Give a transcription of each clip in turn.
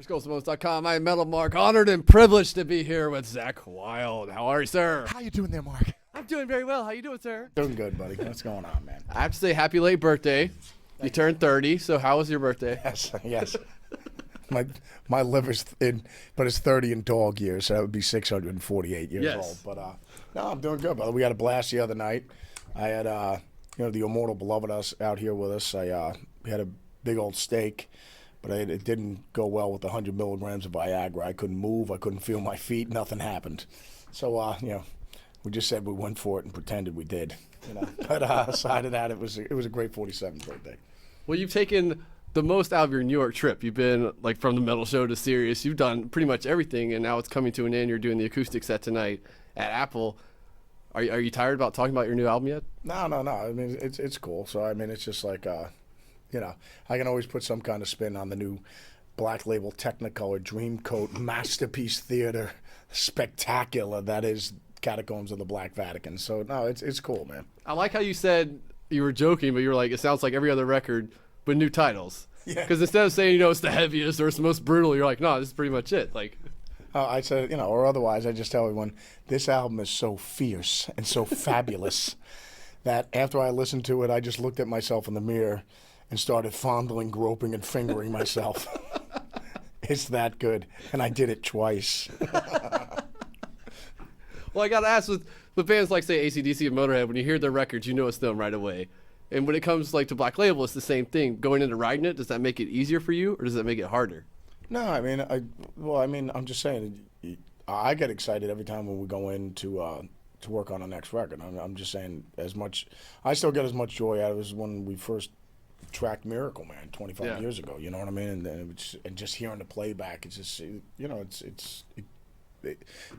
SkullsandBones.com. I'm Metal Mark, honored and privileged to be here with Zakk Wylde. How are you, sir? How you doing there, Mark? I'm doing very well. How you doing, sir? Doing good, buddy. What's going on, man? I have to say happy late birthday. You turned 30, so how was your birthday? Yes. My liver's in, but it's 30 in dog years, so that would be 648 years old. But no, I'm doing good, brother. We had a blast the other night. I had the immortal beloved us out here with us. We had a big old steak, but it didn't go well with the 100 milligrams of Viagra. I couldn't move. I couldn't feel my feet. Nothing happened. So we just said we went for it and pretended we did. But aside of that, it was a great 47th birthday. Well, you've taken the most out of your New York trip. You've been like from the metal show to Sirius. You've done pretty much everything, and now it's coming to an end. You're doing the acoustic set tonight at Apple. Are you tired about talking about your new album yet? No. I mean, it's cool. So I mean, it's just like I can always put some kind of spin on the new Black Label Technicolor Dreamcoat Masterpiece Theater spectacular that is Catacombs of the Black Vatican. So no, it's cool, man. I like how you said you were joking, but you were like, it sounds like every other record, but new titles. Yeah. Because instead of saying, it's the heaviest or it's the most brutal, you're like, no, this is pretty much it. Like, I said, or otherwise, I just tell everyone, this album is so fierce and so fabulous that after I listened to it, I just looked at myself in the mirror and started fondling, groping, and fingering myself. It's that good. And I did it twice. Well, I got to ask with bands like, say, AC/DC and Motorhead, when you hear their records, you know it's them right away. And when it comes like to Black Label, it's the same thing. Going into writing it, does that make it easier for you, or does that make it harder? No, I mean, I'm just saying, I get excited every time when we go in to work on the next record. I'm just saying, I still get as much joy out of it as when we first tracked Miracle Man 25 years ago. You know what I mean? And just hearing the playback, it's just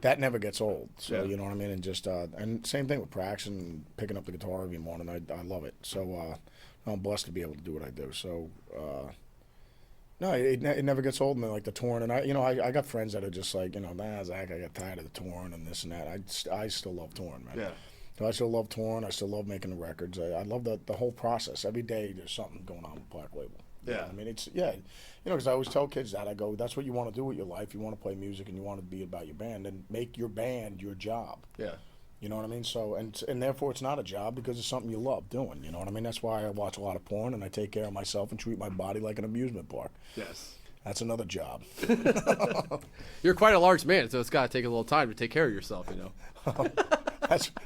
that never gets old. So you know what I mean? And just and same thing with Prax and picking up the guitar every morning. I love it. So I'm blessed to be able to do what I do. So. No, it never gets old, man. Like the touring, and I got friends that are just like, Zakk, I got tired of the touring and this and that. I still love touring, man. Yeah. So I still love touring. I still love making the records. I love the whole process. Every day there's something going on with Black Label. Yeah. I mean, because I always tell kids that. I go, that's what you want to do with your life. You want to play music and you want to be about your band, and make your band your job. Yeah. You know what I mean? So, and therefore it's not a job because it's something you love doing. You know what I mean? That's why I watch a lot of porn and I take care of myself and treat my body like an amusement park. Yes. That's another job. You're quite a large man, so it's got to take a little time to take care of yourself,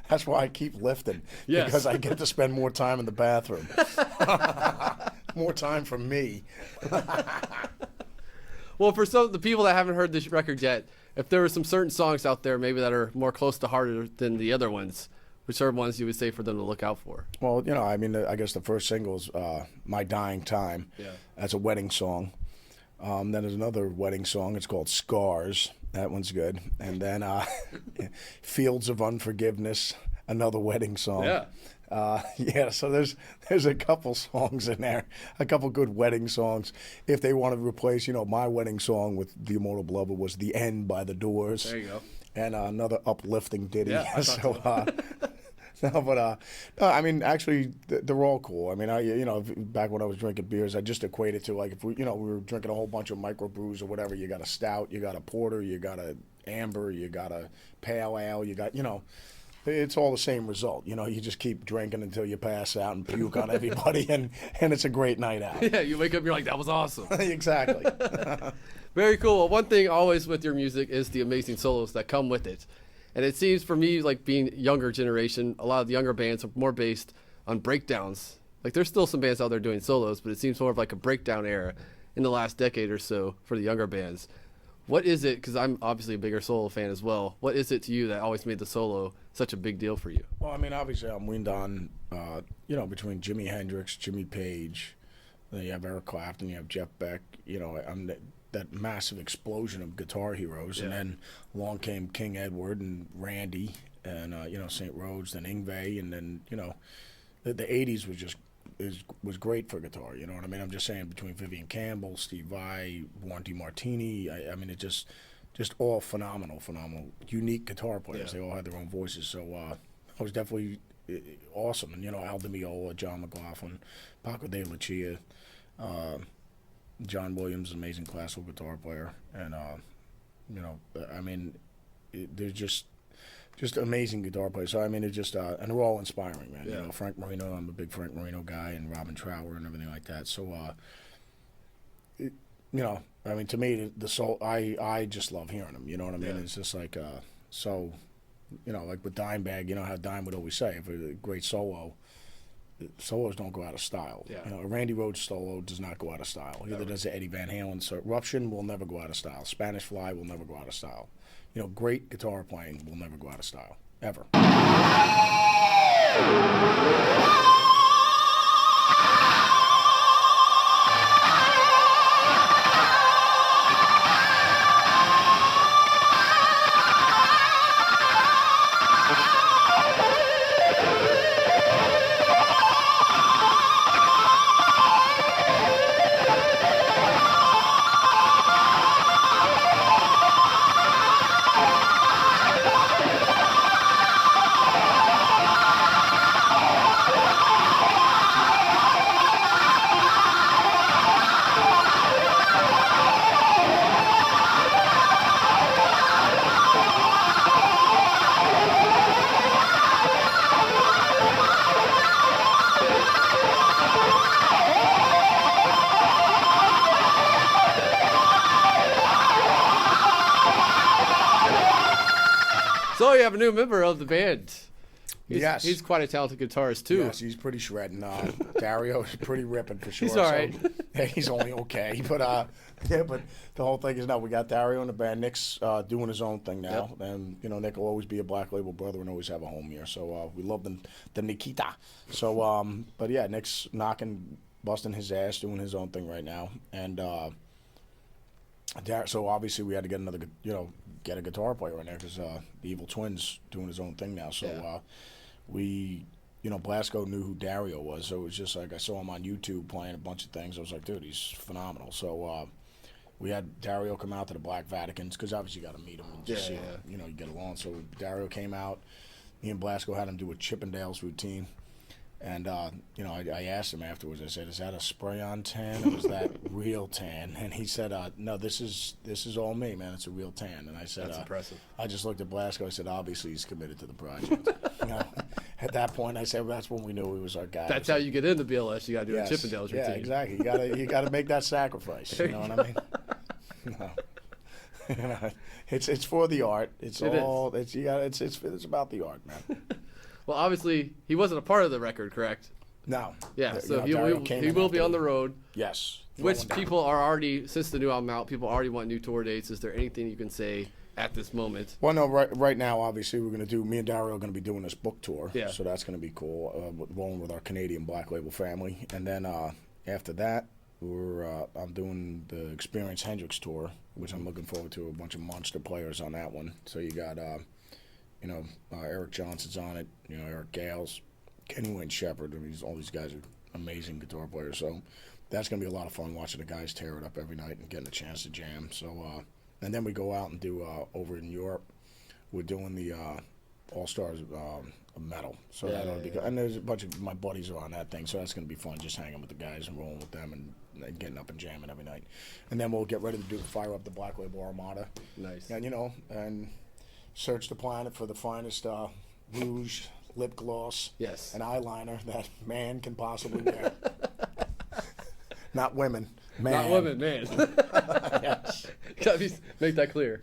That's why I keep lifting. Yes. Because I get to spend more time in the bathroom. More time for me. Well, for some of the people that haven't heard this record yet, if there were some certain songs out there maybe that are more close to heart than the other ones, which are ones you would say for them to look out for? Well, I mean, I guess the first single is My Dying Time. Yeah. That's a wedding song. Then there's another wedding song. It's called Scars. That one's good. And then Fields of Unforgiveness, another wedding song. Yeah. So there's a couple songs in there, a couple good wedding songs. If they want to replace, my wedding song with The Immortal Beloved was The End by The Doors. There you go. And another uplifting ditty. Yeah, I thought so. No, but I mean, actually, they're all cool. I mean, back when I was drinking beers, I just equated to like if we were drinking a whole bunch of microbrews or whatever. You got a stout, you got a porter, you got a amber, you got a pale ale, you got it's all the same result. You just keep drinking until you pass out and puke on everybody, and it's a great night out. Yeah, you wake up and you're like, that was awesome. Exactly. Very cool. Well, one thing always with your music is the amazing solos that come with it. And it seems for me, like being younger generation, a lot of the younger bands are more based on breakdowns. Like there's still some bands out there doing solos, but it seems more of like a breakdown era in the last decade or so for the younger bands. What is it, because I'm obviously a bigger solo fan as well, what is it to you that always made the solo such a big deal for you? Well, I mean, obviously I'm weaned on, between Jimi Hendrix, Jimmy Page, then you have Eric Clapton, you have Jeff Beck, I'm that massive explosion of guitar heroes. Yeah. And then along came King Edward and Randy and, St. Rhodes, then Yngwie, and then, the 80s was great for guitar, you know what I mean? I'm just saying between Vivian Campbell, Steve Vai, Warren DeMartini, I mean, it just all phenomenal, unique guitar players. Yeah. They all had their own voices, so I was definitely awesome. And, Al Di Meola, John McLaughlin, Paco de Lucia, John Williams, amazing classical guitar player, and I mean, there's just amazing guitar players. So I mean, it's just and they're all inspiring, man. Yeah. Frank Marino, I'm a big Frank Marino guy, and Robin Trower and everything like that. So I mean, to me, the soul, I just love hearing them. You know what I mean? Yeah. It's just like so, like with Dimebag, how Dime would always say, if a great solo. Solos don't go out of style. Yeah. A Randy Rhoads solo does not go out of style. Either does it Eddie Van Halen. So Eruption will never go out of style. Spanish Fly will never go out of style. Great guitar playing will never go out of style. Ever. So you have a new member of the band. Yes. He's quite a talented guitarist, too. Yes, he's pretty shredding. Dario is pretty ripping for sure. He's all right. So, yeah, he's only okay. But but the whole thing is now we got Dario in the band. Nick's doing his own thing now. Yep. And, Nick will always be a Black Label brother and always have a home here. So we love the Nikita. So, but yeah, Nick's busting his ass, doing his own thing right now. And so obviously we had to get another, get a guitar player in there because the Evil Twin's doing his own thing now. So we, Blasco knew who Dario was. So it was just like I saw him on YouTube playing a bunch of things. I was like, dude, he's phenomenal. So we had Dario come out to the Black Vaticans because obviously you got to meet him and just see, you get along. So Dario came out. Me and Blasco had him do a Chippendales routine. And, I asked him afterwards, I said, is that a spray-on tan or is that real tan? And he said, no, this is all me, man. It's a real tan. And I said, That's impressive. I just looked at Blasco. I said, obviously he's committed to the project. At that point, I said, that's when we knew he was our guy. That's how you get into BLS. You got to do a Chippendales routine. Yeah, exactly. You got to make that sacrifice. You know what I mean? It's for the art. It's about the art, man. Well, obviously, he wasn't a part of the record, correct? No. Yeah, so he will be on the road. Yes. Which people are already, since the new album out, people already want new tour dates. Is there anything you can say at this moment? Well, no, right now, obviously, me and Dario are going to be doing this book tour. Yeah. So that's going to be cool, rolling with our Canadian Black Label family. And then after that, I'm doing the Experience Hendrix tour, which I'm looking forward to. A bunch of monster players on that one. So you got... Eric Johnson's on it, Eric Gales, Kenny Wayne Shepherd. I mean, all these guys are amazing guitar players. So that's going to be a lot of fun watching the guys tear it up every night and getting a chance to jam. So, and then we go out and do, over in Europe, we're doing the All-Stars metal. So that ought to be good. And there's a bunch of my buddies are on that thing. So that's going to be fun, just hanging with the guys and rolling with them and getting up and jamming every night. And then we'll get ready to fire up the Black Label Armada. Nice. And, and... search the planet for the finest rouge, lip gloss, and eyeliner that man can possibly wear. Not women, man. Not women, man. Yes. Make that clear.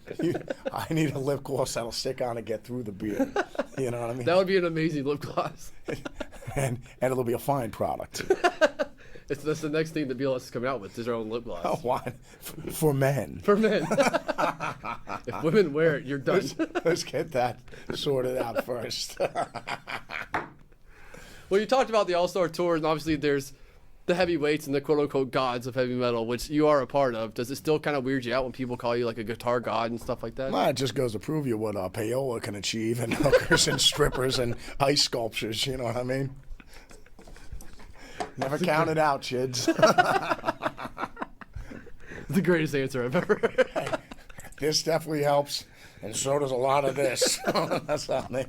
I need a lip gloss that'll stick on and get through the beard. You know what I mean? That would be an amazing lip gloss. and it'll be a fine product. That's the next thing that BLS is coming out with, is their own lip gloss. Oh, why? For men. For men. If women wear it, you're done. Let's get that sorted out first. Well, you talked about the All-Star Tour, and obviously there's the heavyweights and the quote-unquote gods of heavy metal, which you are a part of. Does it still kind of weird you out when people call you like a guitar god and stuff like that? Well, it just goes to prove you what payola can achieve, and hookers and strippers and ice sculptures, you know what I mean? Never count it out, kids. The greatest answer I've ever heard. Hey, this definitely helps, and so does a lot of this. That's not me.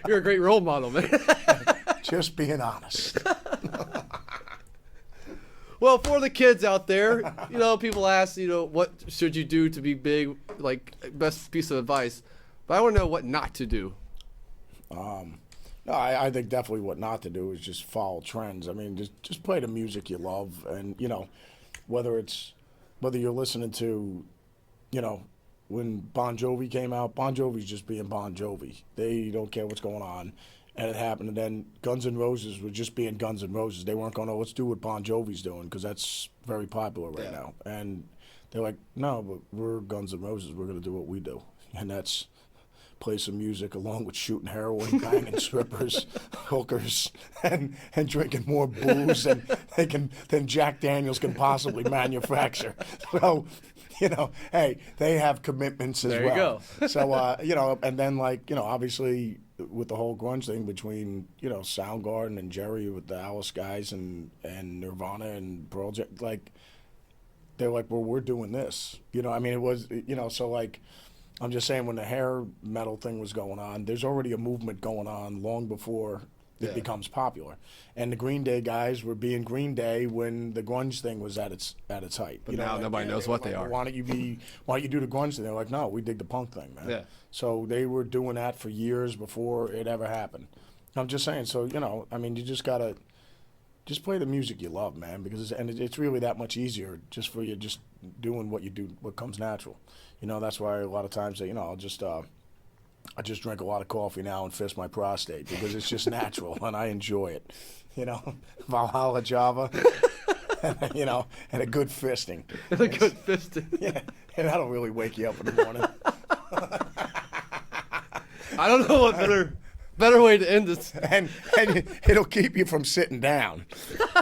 You're a great role model, man. Just being honest. Well, for the kids out there, people ask, what should you do to be big? Like, best piece of advice. But I want to know what not to do. No, I think definitely what not to do is just follow trends. I mean, just play the music you love, and whether you're listening to, when Bon Jovi came out, Bon Jovi's just being Bon Jovi. They don't care what's going on, and it happened. And then Guns N' Roses were just being Guns N' Roses. They weren't going, let's do what Bon Jovi's doing, because that's very popular right now. And they're like, no, but we're Guns N' Roses. We're going to do what we do, and that's play some music along with shooting heroin, banging strippers, hookers, and drinking more booze than Jack Daniels can possibly manufacture. So, hey, they have commitments as well. There you go. So, and then obviously with the whole grunge thing between, Soundgarden and Jerry with the Alice guys and Nirvana and Pearl Jam, they're like, well, we're doing this. It was, so I'm just saying, when the hair metal thing was going on, there's already a movement going on long before it becomes popular. And the Green Day guys were being Green Day when the grunge thing was at its height. But now nobody knows what they are. Why don't you do the grunge thing? They're like, no, we dig the punk thing, man. Yeah. So they were doing that for years before it ever happened. I'm just saying, so, you just got to just play the music you love, man, because it's really that much easier just for you just doing what you do, what comes natural. That's why a lot of times, I just drink a lot of coffee now and fist my prostate because it's just natural and I enjoy it. Valhalla Java, and a good fisting. And a good fisting. Yeah, and that'll really wake you up in the morning. I don't know what better way to end this. And it'll keep you from sitting down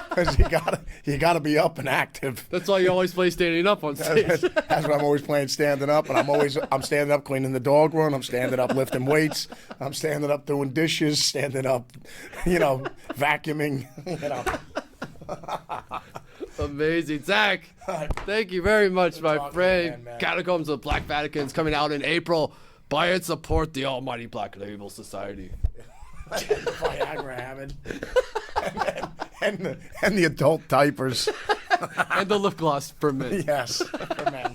because you gotta be up and active. That's why you always play standing up on stage. That's why I'm always playing standing up, and I'm standing up cleaning the dog run. I'm standing up lifting weights. I'm standing up doing dishes. Standing up, vacuuming. Amazing, Zakk. Thank you very much, my friend. Again, man. Catacombs of Black Vatican's coming out in April. Buy and support the Almighty Black Label Society. Viagra having, and the adult diapers, And the lip gloss for men. yes, for men.